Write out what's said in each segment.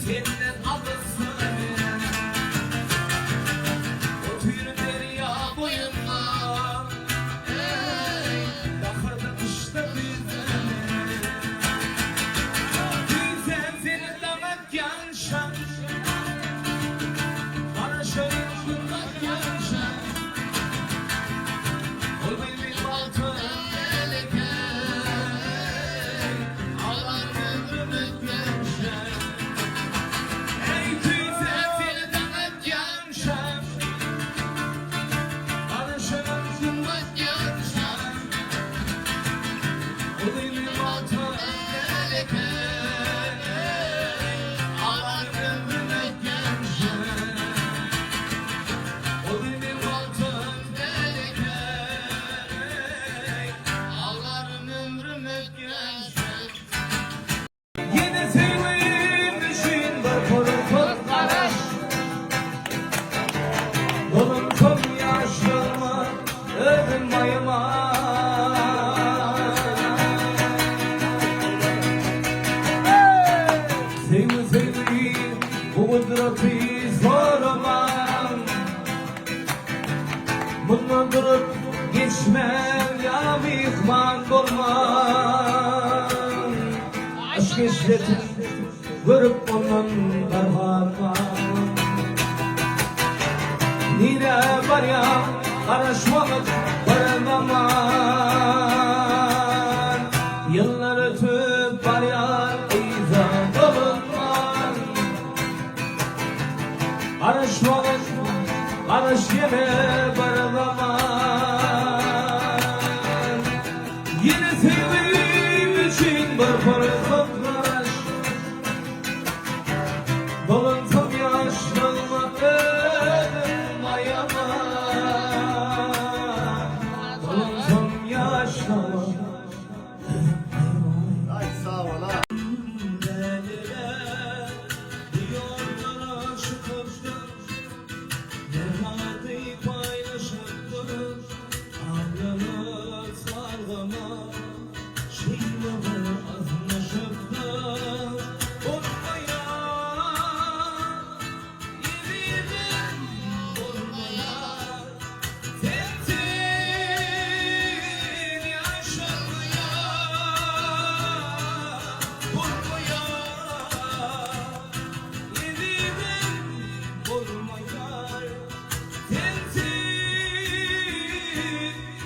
senden alırsın. O tüyünü derya boyunda, baharda kışta bizden. Güzel senin damak yanşan, bana şöyle kırmak yanşan. Ol benim altın meleke, ağlar ömrümü gençler. Ey güzel senin damak yanşan, bana şöyle kırmak yanşan. Ol benim altın meleke, ağlar ömrümü gençler. O benim altın meleke, ağlarım ömrümü gençler. Yine sevdiğim düşün var korkut karaş, dolun kom yaşlarıma ödüm bayıma. Sevdiğim bu kudreti soramam, bundan durup geçmem ya mihman olmam. Aşk işletim görüp ondan kararmam. Nire var ya karışmalık barınaman. Yıllar ötüp var ya izah olunman. Karışmalık karış yine barınaman. Yine sevdiğim için var korkut karaş, dolunsam yaşlanma ödüm ayama. Dolunsam yaşlanma ödüm ayama. Ay sağ ol ha. Diyorlar aşık olsun, Nemadı paylaşılır, ağlamı sargama, şeyleri anlaşılır. Olmaya, yemin olmaya, sensin yaşamaya. Olmaya, yemin olmaya, sensin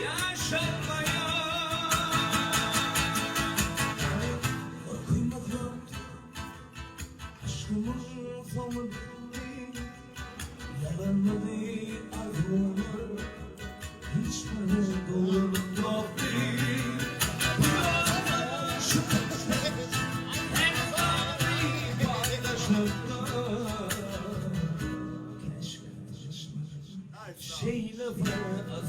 yaşamaya. Korkmadım, aşkımın sonu bitti, yalanmadı arzumur, hiç bana doğruluk yok değil. Şu en fazla paylaşıldı. Keşke şeyle bana